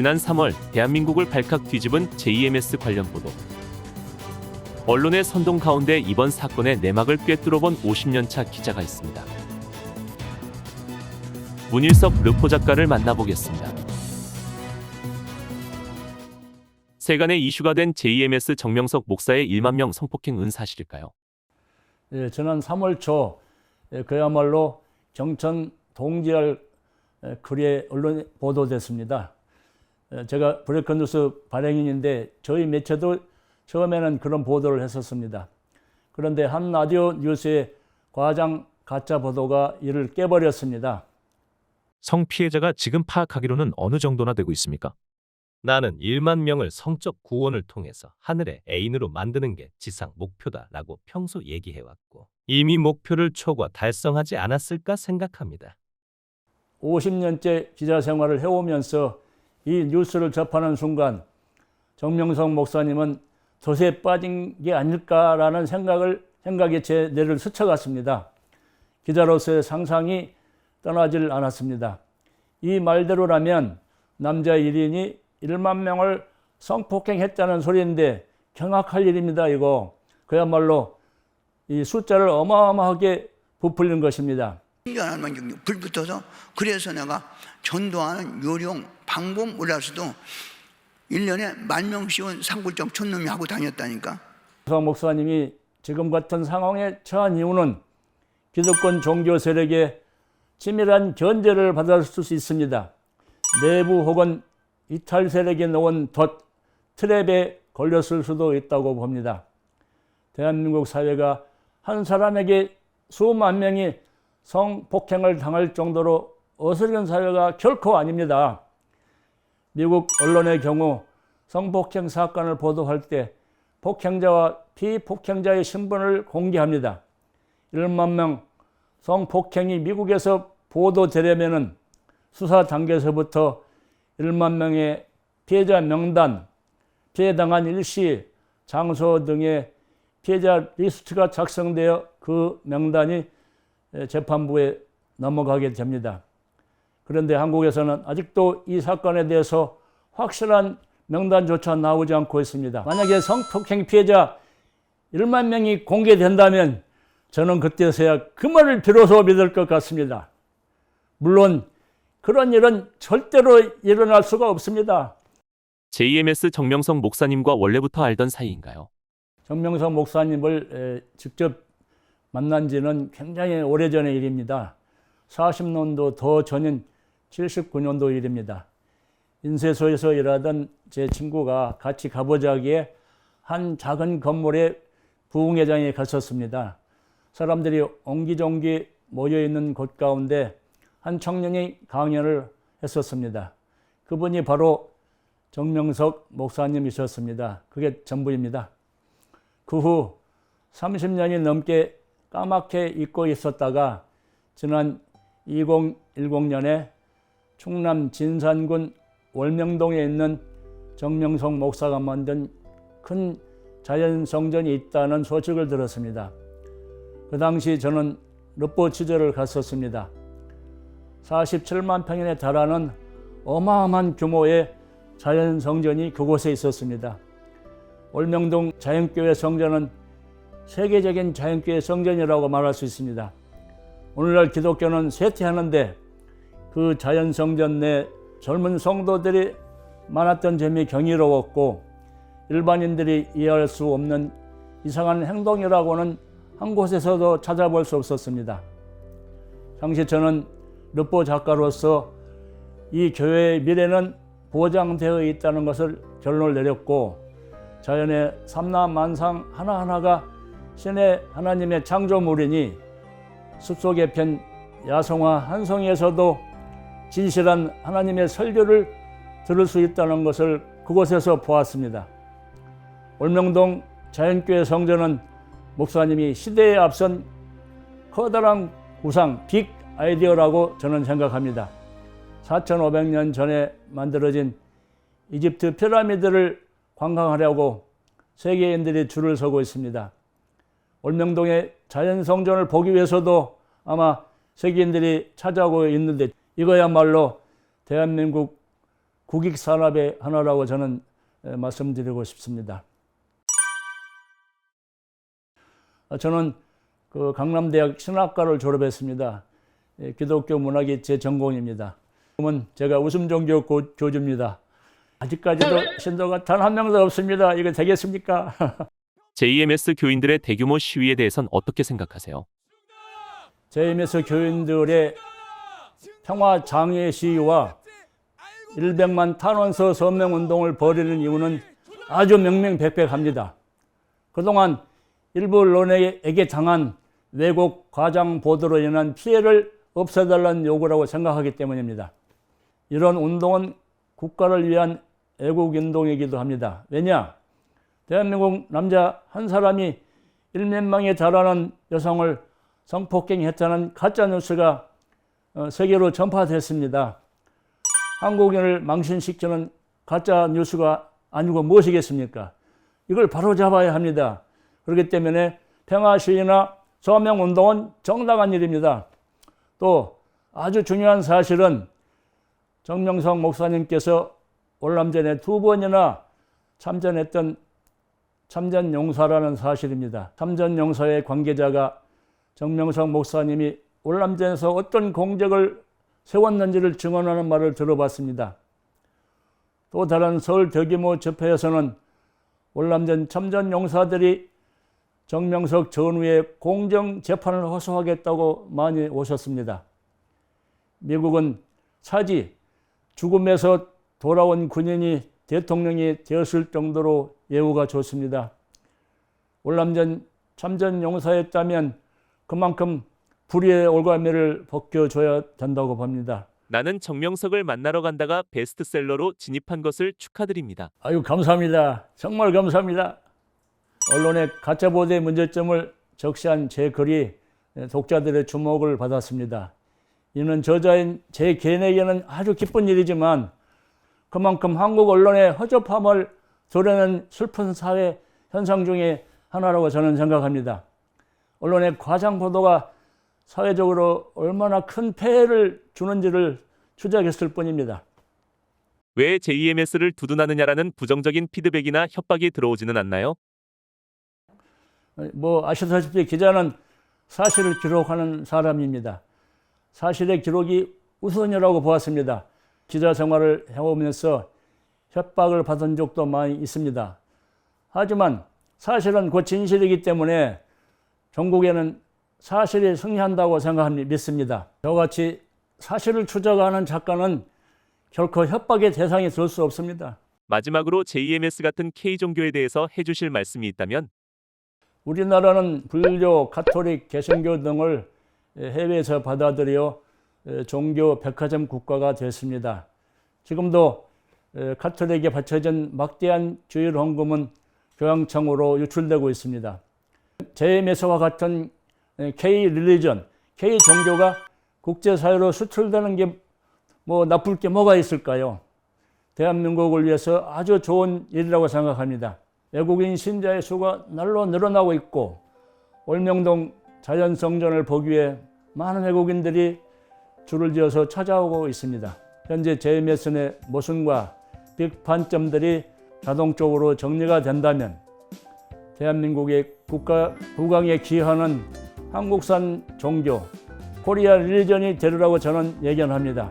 지난 3월 대한민국을 발칵 뒤집은 JMS 관련 보도. 언론의 선동 가운데 이번 사건의 내막을 꿰뚫어본 50년차 기자가 있습니다. 문일섭 르포 작가를 만나보겠습니다. 세간에 이슈가 된 JMS 정명석 목사의 1만 명 성폭행 사실일까요? 지난 3월 초 그야말로 경천 동지할 글에 언론에 보도됐습니다. 제가 브레이크뉴스 발행인인데 저희 매체도 처음에는 그런 보도를 했었습니다. 그런데 한 라디오 뉴스의 과장 가짜 보도가 이를 깨버렸습니다. 성 피해자가 지금 파악하기로는 어느 정도나 되고 있습니까? 나는 1만 명을 성적 구원을 통해서 하늘의 애인으로 만드는 게 지상 목표다라고 평소 얘기해왔고 이미 목표를 초과 달성하지 않았을까 생각합니다. 50년째 기자 생활을 해오면서 이 뉴스를 접하는 순간 정명석 목사님은 덫에 빠진 게 아닐까라는 생각이 제 뇌를 스쳐갔습니다. 기자로서의 상상이 떠나질 않았습니다. 이 말대로라면 남자 1인이 1만 명을 성폭행했다는 소리인데 경악할 일입니다. 이거 그야말로 이 숫자를 어마어마하게 부풀린 것입니다. 신기한 불 붙어서 그래서 내가 전도하는 요령 방법 몰라서도 1년에 10,000명씩은 산골적 촌놈이 하고 다녔다니까. 정 목사님이 지금 같은 상황에 처한 이유는 기득권 종교 세력의 치밀한 견제를 받을 수 있습니다. 내부 혹은 이탈 세력이 놓은 트랩에 걸렸을 수도 있다고 봅니다. 대한민국 사회가 한 사람에게 수만 명이 성폭행을 당할 정도로 어설픈 사회가 결코 아닙니다. 미국 언론의 경우 성폭행 사건을 보도할 때 폭행자와 피폭행자의 신분을 공개합니다. 1만 명 성폭행이 미국에서 보도되려면 수사 단계에서부터 1만 명의 피해자 명단, 피해당한 일시, 장소 등의 피해자 리스트가 작성되어 그 명단이 재판부에 넘어가게 됩니다. 그런데 한국에서는 아직도 이 사건에 대해서 확실한 명단조차 나오지 않고 있습니다. 만약에 성폭행 피해자 1만 명이 공개된다면 저는 그때서야 그 말을 비로소 믿을 것 같습니다. 물론 그런 일은 절대로 일어날 수가 없습니다. JMS 정명석 목사님과 원래부터 알던 사이인가요? 정명석 목사님을 직접 만난 지는 굉장히 오래전의 일입니다. 40년도 더 전인 79년도 일입니다. 인쇄소에서 일하던 제 친구가 같이 가보자기에 한 작은 건물에 부흥회장에 갔었습니다. 사람들이 옹기종기 모여있는 곳 가운데 한 청년이 강연을 했었습니다. 그분이 바로 정명석 목사님이셨습니다. 그게 전부입니다. 그 후 30년이 넘게 까맣게 잊고 있었다가 지난 2010년에 충남 진산군 월명동에 있는 정명석 목사가 만든 큰 자연성전이 있다는 소식을 들었습니다. 그 당시 저는 르포 취재를 갔었습니다. 47만 평에 달하는 어마어마한 규모의 자연성전이 그곳에 있었습니다. 월명동 자연교회 성전은 세계적인 자연교회 성전이라고 말할 수 있습니다. 오늘날 기독교는 쇠퇴하는데 그 자연성전 내 젊은 성도들이 많았던 점이 경이로웠고 일반인들이 이해할 수 없는 이상한 행동이라고는 한 곳에서도 찾아볼 수 없었습니다. 당시 저는 르포 작가로서 이 교회의 미래는 보장되어 있다는 것을 결론을 내렸고 자연의 삼라만상 하나하나가 신의 하나님의 창조물이니 숲속의 편 야송화 한 송이에서도 진실한 하나님의 설교를 들을 수 있다는 것을 그곳에서 보았습니다. 월명동 자연교회 성전은 목사님이 시대에 앞선 커다란 구상, 빅 아이디어라고 저는 생각합니다. 4,500년 전에 만들어진 이집트 피라미드를 관광하려고 세계인들이 줄을 서고 있습니다. 월명동의 자연성전을 보기 위해서도 아마 세계인들이 찾아오고 있는데 이거야말로 대한민국 국익 산업의 하나라고 저는 말씀드리고 싶습니다. 저는 그 강남대학 신학과를 졸업했습니다. 기독교 문학이 제 전공입니다. 지금은 제가 웃음종교 교주입니다. 아직까지도 신도가 단 한 명도 없습니다. 이거 되겠습니까? JMS 교인들의 대규모 시위에 대해선 어떻게 생각하세요? JMS 교인들의 평화 장애 시위와 100만 탄원서 서명 운동을 벌이는 이유는 아주 명명백백합니다. 그동안 일부 언론에게 당한 왜곡 과장 보도로 인한 피해를 없애달라는 요구라고 생각하기 때문입니다. 이런 운동은 국가를 위한 애국운동이기도 합니다. 왜냐? 대한민국 남자 한 사람이 1만 명에 달하는 여성을 성폭행했다는 가짜뉴스가 세계로 전파됐습니다. 한국인을 망신시키는 가짜뉴스가 아니고 무엇이겠습니까? 이걸 바로잡아야 합니다. 그렇기 때문에 평화시위나 서명운동은 정당한 일입니다. 또 아주 중요한 사실은 정명석 목사님께서 월남전에 2번이나 참전했던 참전용사라는 사실입니다. 참전용사의 관계자가 정명석 목사님이 월남전에서 어떤 공적을 세웠는지를 증언하는 말을 들어봤습니다. 또 다른 서울 대규모 집회에서는 월남전 참전용사들이 정명석 전후의 공정 재판을 호소하겠다고 많이 오셨습니다. 미국은 차지 죽음에서 돌아온 군인이 대통령이 되었을 정도로 예우가 좋습니다. 월남전 참전용사였다면 그만큼 불의의 올가미를 벗겨줘야 된다고 봅니다. 나는 정명석을 만나러 간다가 베스트셀러로 진입한 것을 축하드립니다. 아유, 감사합니다. 정말 감사합니다. 언론의 가짜보도의 문제점을 적시한 제 글이 독자들의 주목을 받았습니다. 이는 저자인 제 개인에게는 아주 기쁜 일이지만 그만큼 한국 언론의 허접함을 드러내는 슬픈 사회 현상 중에 하나라고 저는 생각합니다. 언론의 과장 보도가 사회적으로 얼마나 큰 폐해를 주는지를 추적했을 뿐입니다. 왜 JMS를 두둔하느냐라는 부정적인 피드백이나 협박이 들어오지는 않나요? 아시다시피 기자는 사실을 기록하는 사람입니다. 사실의 기록이 우선이라고 보았습니다. 기자 생활을 해오면서 협박을 받은 적도 많이 있습니다. 하지만 사실은 곧 진실이기 때문에 전국에는 사실이 승리한다고 믿습니다. 저같이 사실을 추적하는 작가는 결코 협박의 대상이 될 수 없습니다. 마지막으로 JMS 같은 K종교에 대해서 해주실 말씀이 있다면? 우리나라는 불교, 가톨릭, 개신교 등을 해외에서 받아들여 종교 백화점 국가가 됐습니다. 지금도 가톨릭에 바쳐진 막대한 주일 헌금은 교황청으로 유출되고 있습니다. JMS와 같은 K-릴리전, K-종교가 국제사회로 수출되는 게 나쁠 게 뭐가 있을까요? 대한민국을 위해서 아주 좋은 일이라고 생각합니다. 외국인 신자의 수가 날로 늘어나고 있고 월명동 자연성전을 보기 위해 많은 외국인들이 줄을 지어서 찾아오고 있습니다. 현재 JMS의 모순과 비판점들이 자동적으로 정리가 된다면 대한민국의 국가 부강에 기여하는 한국산 종교 코리아 릴리전이 되리라고 저는 예견합니다.